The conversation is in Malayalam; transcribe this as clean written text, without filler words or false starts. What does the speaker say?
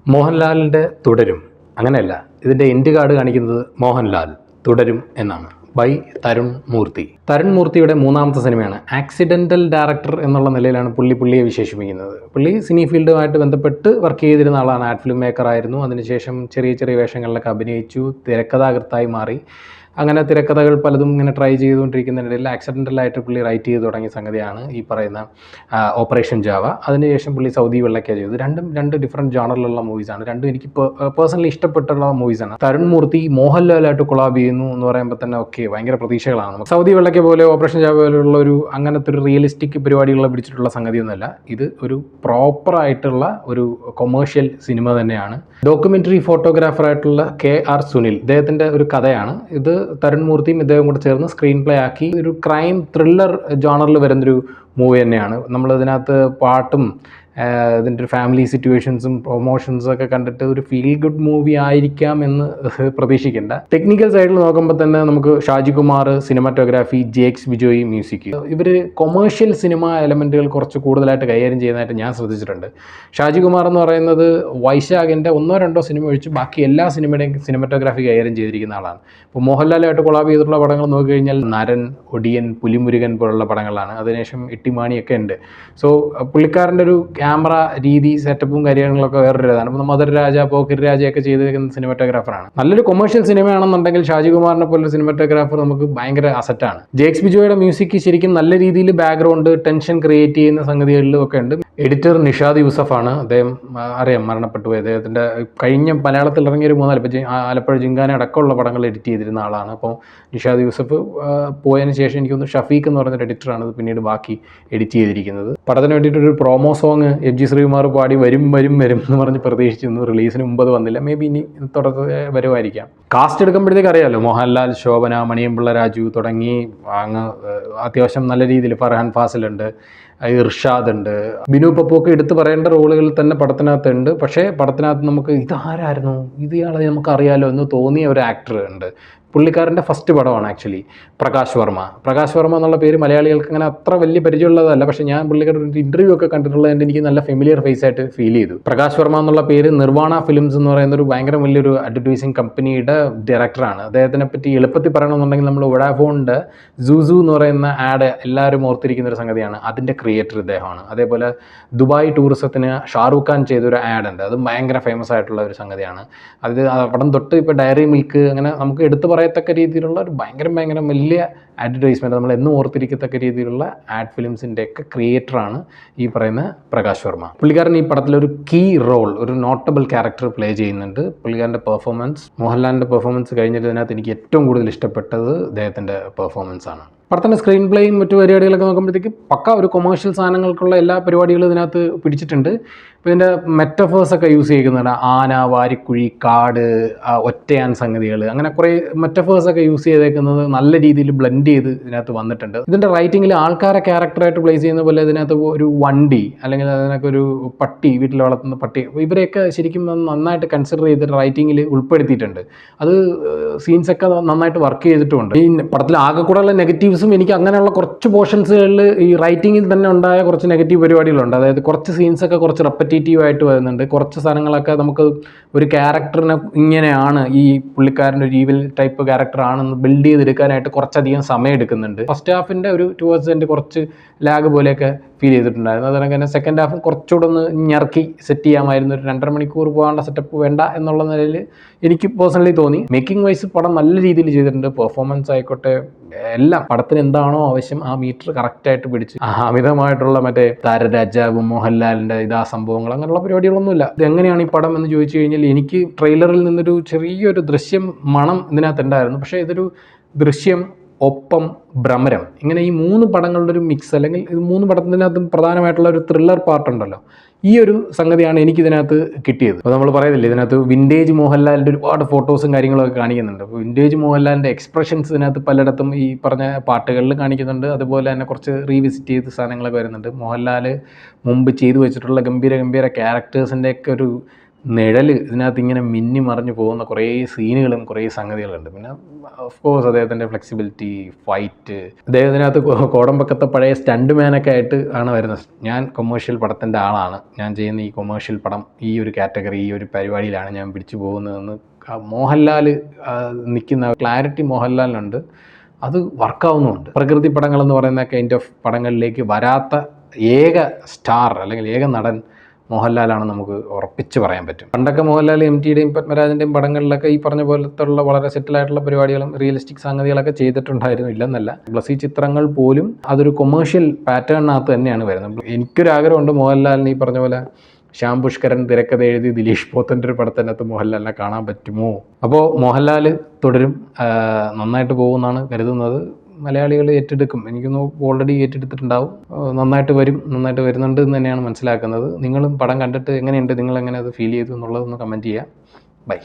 മോഹൻലാലിൻ്റെ തുടരും അങ്ങനെയല്ല, ഇതിൻ്റെ എൻഡ് കാർഡ് കാണിക്കുന്നത് മോഹൻലാൽ തുടരും എന്നാണ്. ബൈ തരുൺ മൂർത്തി. തരുൺ മൂർത്തിയുടെ മൂന്നാമത്തെ സിനിമയാണ്. ആക്സിഡൻ്റൽ ഡയറക്ടർ എന്നുള്ള നിലയിലാണ് പുള്ളിയെ വിശേഷിപ്പിക്കുന്നത്. പുള്ളി സിനി ഫീൽഡുമായിട്ട് ബന്ധപ്പെട്ട് വർക്ക് ചെയ്തിരുന്ന ആളാണ്. ആഡ് ഫിലിം മേക്കർ ആയിരുന്നു. അതിനുശേഷം ചെറിയ ചെറിയ വേഷങ്ങളിലൊക്കെ അഭിനയിച്ചു, തിരക്കഥാകൃത്തായി മാറി. അങ്ങനെ തിരക്കഥകൾ പലതും ഇങ്ങനെ ട്രൈ ചെയ്തുകൊണ്ടിരിക്കുന്നതിനിടയിൽ ആക്സിഡൻ്റലായിട്ട് പുള്ളി റൈറ്റ് ചെയ്ത് തുടങ്ങിയ സംഗതിയാണ് ഈ പറയുന്ന ഓപ്പറേഷൻ ജാവ. അതിനുശേഷം പുള്ളി സൗദി വെള്ളയ്ക്ക ചെയ്തു. രണ്ട് ഡിഫറെൻറ്റ് ജോണറിലുള്ള മൂവീസാണ്. രണ്ടും എനിക്ക് പേഴ്സണലി ഇഷ്ടപ്പെട്ടുള്ള മൂവീസാണ്. തരുൺ മൂർത്തി മോഹൻലാലായിട്ട് കൊളാബ് ചെയ്യുന്നു എന്ന് പറയുമ്പോൾ തന്നെ ഓക്കെ, ഭയങ്കര പ്രതീക്ഷകളാണ് നമുക്ക്. സൗദി വെള്ളയ്ക്ക പോലെ ഓപ്പറേഷൻ ജാവ പോലെയുള്ള ഒരു അങ്ങനത്തെ ഒരു റിയലിസ്റ്റിക് പരിപാടികളെ പിടിച്ചിട്ടുള്ള സംഗതിയൊന്നുമല്ല. ഇത് ഒരു പ്രോപ്പറായിട്ടുള്ള ഒരു കൊമേഴ്ഷ്യൽ സിനിമ തന്നെയാണ്. ഡോക്യുമെൻ്ററി ഫോട്ടോഗ്രാഫറായിട്ടുള്ള KR സുനിൽ, ഇദ്ദേഹത്തിൻ്റെ ഒരു കഥയാണ് ഇത്. തരുൺ മൂർത്തിയും ഇദ്ദേഹം കൂടെ ചേർന്ന് സ്ക്രീൻ പ്ലേ ആക്കി ഒരു ക്രൈം ത്രില്ലർ ജോണറിൽ വരുന്നൊരു മൂവി തന്നെയാണ്. നമ്മളിതിനകത്ത് പാട്ടും ഇതിൻ്റെ ഒരു ഫാമിലി സിറ്റുവേഷൻസും പ്രൊമോഷൻസൊക്കെ കണ്ടിട്ട് ഒരു ഫീൽ ഗുഡ് മൂവി ആയിരിക്കാം എന്ന് പ്രതീക്ഷിക്കേണ്ട. ടെക്നിക്കൽ സൈഡിൽ നോക്കുമ്പോൾ തന്നെ നമുക്ക് Shaji Kumar cinematography, JX Bijoy music, ഇവർ കൊമേഴ്ഷ്യൽ സിനിമ എലമെൻറ്റുകൾ കുറച്ച് കൂടുതലായിട്ട് കൈകാര്യം ചെയ്യുന്നതായിട്ട് ഞാൻ ശ്രദ്ധിച്ചിട്ടുണ്ട്. ഷാജി കുമാർ എന്ന് പറയുന്നത് വൈശാഖിൻ്റെ 1-2 സിനിമ ഒഴിച്ച് ബാക്കി എല്ലാ സിനിമയുടെയും സിനിമാറ്റോഗ്രാഫി കൈകാര്യം ചെയ്തിരിക്കുന്ന ആളാണ്. ഇപ്പോൾ മോഹൻലാലായിട്ട് കൊളാബ് ചെയ്തിട്ടുള്ള പടങ്ങൾ നോക്കിക്കഴിഞ്ഞാൽ നരൻ, ഒടിയൻ, പുലിമുരുകൻ പോലുള്ള പടങ്ങളാണ്. അതിനുശേഷം ഇട്ടിമാണിയൊക്കെ ഉണ്ട്. സോ പുള്ളിക്കാരൻ്റെ ഒരു ക്യാമറ രീതി, സെറ്റപ്പും കാര്യങ്ങളൊക്കെ വേറൊരു ഇതാണ്. ഇപ്പോൾ മധുരരാജ, പോക്കിരി രാജയൊക്കെ ചെയ്തിരിക്കുന്ന സിനിമാറ്റോഗ്രാഫറാണ്. നല്ലൊരു കൊമേഴ്ഷ്യൽ സിനിമയാണെന്നുണ്ടെങ്കിൽ ഷാജി കുമാറിനെ പോലൊരു സിനിമാറ്റോഗ്രാഫർ നമുക്ക് ഭയങ്കര അസറ്റാണ്. JX ബിജോയുടെ മ്യൂസിക് ശരിക്കും നല്ല രീതിയിൽ ബാക്ക്ഗ്രൗണ്ട് ടെൻഷൻ ക്രിയേറ്റ് ചെയ്യുന്ന സംഗതികളിലും ഒക്കെ ഉണ്ട്. എഡിറ്റർ നിഷാദ് യൂസഫാണ്. അദ്ദേഹം അറിയാം, മരണപ്പെട്ടു പോയി. അദ്ദേഹത്തിൻ്റെ കഴിഞ്ഞ മലയാളത്തിൽ ഇറങ്ങിയൊരു 3 ആലപ്പുഴ ജിങ്കാന അടക്കമുള്ള പടങ്ങൾ എഡിറ്റ് ചെയ്തിരുന്ന ആളാണ്. അപ്പോൾ നിഷാദ് യൂസഫ് പോയതിന് ശേഷം എനിക്കൊന്ന് ഷഫീഖ് എന്ന് പറയുന്നൊരു എഡിറ്ററാണ് ഇത് പിന്നീട് ബാക്കി എഡിറ്റ് ചെയ്തിരിക്കുന്നത്. പടത്തിന് വേണ്ടിയിട്ടൊരു പ്രോമോ സോങ് FG ശ്രീകുമാർ പാടി വരും എന്ന് പറഞ്ഞ് പ്രതീക്ഷിച്ചിരുന്നു. റിലീസിന് മുമ്പ് അത് വന്നില്ല. മേ ബി ഇനി തുടർന്ന് വരുമായിരിക്കാം. കാസ്റ്റ് എടുക്കുമ്പോഴത്തേക്ക് അറിയാമല്ലോ, മോഹൻലാൽ, ശോഭന, മണിയമ്പിള്ള രാജു തുടങ്ങി അങ്ങ് അത്യാവശ്യം നല്ല രീതിയിൽ ഫർഹാൻ ഫാസിലുണ്ട്, ഇർഷാദ് ഉണ്ട്, ബിനു പപ്പുവൊക്കെ എടുത്ത് പറയേണ്ട റോളുകളിൽ തന്നെ പടത്തിനകത്തുണ്ട്. പക്ഷേ പടത്തിനകത്ത് നമുക്ക് ഇതാരായിരുന്നു, ഇയാളെ നമുക്കറിയാലോ എന്ന് തോന്നിയ ഒരു ആക്ടർ ഉണ്ട്. പുള്ളിക്കാരൻ്റെ ഫസ്റ്റ് പടമാണ് ആക്ച്വലി പ്രകാശ് വർമ്മ എന്നുള്ള പേര് മലയാളികൾക്ക് അങ്ങനെ അത്ര വലിയ പരിചയമുള്ളതല്ല. പക്ഷേ ഞാൻ പുള്ളിക്കാരുടെ ഒരു ഇൻ്റർവ്യൂ ഒക്കെ കണ്ടിട്ടുള്ളതുകൊണ്ട് എനിക്ക് നല്ല ഫെമിലിയർ ഫേസ് ആയിട്ട് ഫീൽ ചെയ്തു. പ്രകാശ് വർമ്മ എന്നുള്ള പേര് നിർവാണ ഫിലിംസ് എന്ന് പറയുന്ന ഒരു ഭയങ്കര വലിയൊരു അഡ്വർടൈസിങ് കമ്പനിയുടെ ഡയറക്ടറാണ്. അദ്ദേഹത്തിനെ പറ്റി എളുപ്പത്തിൽ പറയണമെന്നുണ്ടെങ്കിൽ നമ്മൾ വൊഡാഫോണിൻ്റെ സൂസു എന്ന് പറയുന്ന ആഡ് എല്ലാവരും ഓർത്തിരിക്കുന്ന ഒരു സംഗതിയാണ്. അതിൻ്റെ ക്രിയേറ്റർ ഇദ്ദേഹമാണ്. അതേപോലെ ദുബായ് ടൂറിസത്തിന് ഷാറൂഖ് ഖാൻ ചെയ്തൊരു ആഡ് ഉണ്ട്, അതും ഭയങ്കര ഫേമസ് ആയിട്ടുള്ള ഒരു സംഗതിയാണ്. അത് അവിടെ തൊട്ട് ഇപ്പോൾ ഡയറി മിൽക്ക്, അങ്ങനെ നമുക്ക് എടുത്ത് പറയത്തക്ക രീതിയിലുള്ള ഒരു ഭയങ്കര വലിയ അഡ്വർടൈസ്മെൻറ്റ്, നമ്മൾ എന്നും ഓർത്തിരിക്കത്തക്ക രീതിയിലുള്ള ആഡ് ഫിലിംസിൻ്റെ ഒക്കെ ക്രിയേറ്ററാണ് ഈ പറയുന്ന പ്രകാശ് വർമ്മ. പുള്ളിക്കാരൻ ഈ പടത്തിലൊരു കീ റോൾ, ഒരു നോട്ടബിൾ ക്യാരക്ടർ പ്ലേ ചെയ്യുന്നുണ്ട്. പുള്ളിക്കാരൻ്റെ പെർഫോമൻസ്, മോഹൻലാലിൻ്റെ പെർഫോമൻസ് കഴിഞ്ഞിട്ട് ഇതിനകത്ത് എനിക്ക് ഏറ്റവും കൂടുതൽ ഇഷ്ടപ്പെട്ടത് അദ്ദേഹത്തിൻ്റെ പെർഫോമൻസ് ആണ്. പടത്തിൻ്റെ സ്ക്രീൻ പ്ലേയും മറ്റു പരിപാടികളൊക്കെ നോക്കുമ്പോഴത്തേക്ക് പക്ക ഒരു കൊമേഴ്ഷ്യൽ സാധനങ്ങൾക്കുള്ള എല്ലാ പരിപാടികളും ഇതിനകത്ത് പിടിച്ചിട്ടുണ്ട്. ഇപ്പോൾ ഇതിൻ്റെ മെറ്റഫേഴ്സൊക്കെ യൂസ് ചെയ്യുന്നുണ്ട്. ആന, വാരിക്കുഴി, കാട്, ഒറ്റയാൻ സംഗതികൾ, അങ്ങനെ കുറേ മെറ്റഫേഴ്സൊക്കെ യൂസ് ചെയ്തേക്കുന്നത് നല്ല രീതിയിൽ ബ്ലെൻഡ് ചെയ്ത് ഇതിനകത്ത് വന്നിട്ടുണ്ട്. ഇതിൻ്റെ റൈറ്റിങ്ങിൽ ആൾക്കാരെ ക്യാരക്ടറായിട്ട് പ്ലേസ് ചെയ്യുന്ന പോലെ ഇതിനകത്ത് ഒരു വണ്ടി, അല്ലെങ്കിൽ അതിനൊക്കെ ഒരു പട്ടി, വീട്ടിൽ വളർത്തുന്ന പട്ടി, ഇവരെയൊക്കെ ശരിക്കും നന്നായിട്ട് കൺസിഡർ ചെയ്തിട്ട് റൈറ്റിങ്ങിൽ ഉൾപ്പെടുത്തിയിട്ടുണ്ട്. അത് സീൻസൊക്കെ നന്നായിട്ട് വർക്ക് ചെയ്തിട്ടുമുണ്ട്. ഈ പടത്തിൽ ആകെ കൂടെയുള്ള നെഗറ്റീവ്സും എനിക്ക് അങ്ങനെയുള്ള കുറച്ച് പോർഷൻസുകളിൽ ഈ റൈറ്റിങ്ങിൽ തന്നെ ഉണ്ടായ കുറച്ച് നെഗറ്റീവ് പരിപാടികളുണ്ട്. അതായത് കുറച്ച് സീൻസൊക്കെ കുറച്ച് റെപ്പറ്റേറ്റീവായിട്ട് വരുന്നുണ്ട്. കുറച്ച് സാധനങ്ങളൊക്കെ നമുക്ക് ഒരു ക്യാരക്ടറിനെ ഇങ്ങനെയാണ്, ഈ പുള്ളിക്കാരൻ്റെ ഒരു ഈവിൽ ടൈപ്പ് ക്യാരക്ടറാണെന്ന് ബിൽഡ് ചെയ്തെടുക്കാനായിട്ട് കുറച്ചധികം സമയം എടുക്കുന്നുണ്ട്. ഫസ്റ്റ് ഹാഫിൻ്റെ ഒരു 2% കുറച്ച് ലാഗ് പോലെയൊക്കെ ഫീൽ ചെയ്തിട്ടുണ്ടായിരുന്നു. അതുകൊണ്ട് തന്നെ സെക്കൻഡ് ഹാഫ് കുറച്ചുകൂടെ ഒന്ന് ഞെറുക്കി സെറ്റ് ചെയ്യാമായിരുന്നു. ഒരു 2.5 മണിക്കൂർ പോകാനുള്ള സെറ്റപ്പ് വേണ്ട എന്നുള്ള നിലയിൽ എനിക്ക് പേഴ്സണലി തോന്നി. മേക്കിംഗ് വൈസ് പടം നല്ല രീതിയിൽ ചെയ്തിട്ടുണ്ട്. പെർഫോമൻസ് ആയിക്കോട്ടെ, എല്ലാം പടത്തിന് എന്താണോ ആവശ്യം ആ മീറ്റർ കറക്റ്റായിട്ട് പിടിച്ച്, അമിതമായിട്ടുള്ള മറ്റേ താരരാജാവും മോഹൻലാലിൻ്റെ സംഭവങ്ങൾ അങ്ങനെയുള്ള പരിപാടികളൊന്നുമില്ല. ഇതെങ്ങനെയാണ് ഈ പടം എന്ന് ചോദിച്ചു കഴിഞ്ഞാൽ എനിക്ക് ട്രെയിലറിൽ നിന്നൊരു ചെറിയൊരു ദൃശ്യം മണം ഇതിനകത്ത് ഉണ്ടായിരുന്നു. പക്ഷേ ഇതൊരു ദൃശ്യം ഒപ്പം ഭ്രമരം, ഇങ്ങനെ ഈ 3 പടങ്ങളുടെ ഒരു മിക്സ്, അല്ലെങ്കിൽ ഇത് 3 പടത്തിനകത്തും പ്രധാനമായിട്ടുള്ള ഒരു ത്രില്ലർ പാർട്ടുണ്ടല്ലോ, ഈ ഒരു സംഗതിയാണ് എനിക്കിതിനകത്ത് കിട്ടിയത്. അപ്പോൾ നമ്മൾ പറയുന്നില്ല, ഇതിനകത്ത് വിൻറ്റേജ് മോഹൻലാലിൻ്റെ ഒരുപാട് ഫോട്ടോസും കാര്യങ്ങളൊക്കെ കാണിക്കുന്നുണ്ട്. അപ്പോൾ വിൻറ്റേജ് മോഹൻലാലിൻ്റെ എക്സ്പ്രഷൻസ് ഇതിനകത്ത് പലയിടത്തും ഈ പറഞ്ഞ പാട്ടുകളിൽ കാണിക്കുന്നുണ്ട്. അതുപോലെ തന്നെ കുറച്ച് റീവിസിറ്റ് ചെയ്ത സാധനങ്ങളൊക്കെ വരുന്നുണ്ട്. മോഹൻലാൽ മുമ്പ് ചെയ്തു വെച്ചിട്ടുള്ള ഗംഭീര ക്യാരക്ടേഴ്സിൻ്റെയൊക്കെ ഒരു നിഴൽ ഇതിനകത്ത് ഇങ്ങനെ മിന്നി മറിഞ്ഞു പോകുന്ന കുറേ സീനുകളും കുറേ സംഗതികളുണ്ട്. പിന്നെ ഓഫ് കോഴ്സ് അദ്ദേഹത്തിൻ്റെ ഫ്ലെക്സിബിലിറ്റി, ഫൈറ്റ്, അദ്ദേഹത്തിനകത്ത് കോടമ്പക്കത്തെ പഴയ സ്റ്റണ്ട് മാനൊക്കെ ആയിട്ട് ആണ് വരുന്നത്. ഞാൻ കൊമേഴ്ഷ്യൽ പടത്തിൻ്റെ ആളാണ്, ഞാൻ ചെയ്യുന്ന ഈ കൊമേഴ്ഷ്യൽ പടം ഈ ഒരു കാറ്റഗറി ഈ ഒരു പരിപാടിയിലാണ് ഞാൻ പിടിച്ചു പോകുന്നതെന്ന് മോഹൻലാൽ നിൽക്കുന്ന ക്ലാരിറ്റി മോഹൻലാലിനുണ്ട്. അത് വർക്കാവുന്നുമുണ്ട്. പ്രകൃതി പടങ്ങളെന്ന് പറയുന്ന കൈൻഡ് ഓഫ് പടങ്ങളിലേക്ക് വരാത്ത ഏക സ്റ്റാർ അല്ലെങ്കിൽ ഏക നടൻ മോഹൻലാലാണ് നമുക്ക് ഉറപ്പിച്ച് പറയാൻ പറ്റും. പണ്ടൊക്കെ മോഹൻലാൽ MTയുടെയും പത്മരാജൻ്റെയും പടങ്ങളിലൊക്കെ ഈ പറഞ്ഞ പോലത്തുള്ള വളരെ സെറ്റിലായിട്ടുള്ള പരിപാടികളും റിയലിസ്റ്റിക് സംഗതികളൊക്കെ ചെയ്തിട്ടുണ്ടായിരുന്നു, ഇല്ലെന്നല്ല. ബ്ലസി ചിത്രങ്ങൾ പോലും അതൊരു കൊമേഴ്ഷ്യൽ പാറ്റേണിനകത്ത് തന്നെയാണ് വരുന്നത്. എനിക്കൊരാഗ്രഹമുണ്ട് മോഹൻലാലിന് ഈ പറഞ്ഞ പോലെ ശ്യാം പുഷ്കരൻ തിരക്കഥ എഴുതി ദിലീഷ് പോത്തൻ്റെ ഒരു പടത്തിനകത്ത് മോഹൻലാലിനെ കാണാൻ പറ്റുമോ? അപ്പോൾ മോഹൻലാൽ തുടരും, നന്നായിട്ട് പോകുമെന്നാണ് കരുതുന്നത്. മലയാളികൾ ഏറ്റെടുക്കും, എനിക്കൊന്ന് ഓൾറെഡി ഏറ്റെടുത്തിട്ടുണ്ടാവും. നന്നായിട്ട് നന്നായിട്ട് വരുന്നുണ്ട് എന്ന് തന്നെയാണ് മനസ്സിലാക്കുന്നത്. നിങ്ങളും പടം കണ്ടിട്ട് എങ്ങനെയുണ്ട്, നിങ്ങളെങ്ങനെ അത് ഫീൽ ചെയ്തു എന്നുള്ളതൊന്ന് കമൻറ്റ് ചെയ്യുക. ബൈ.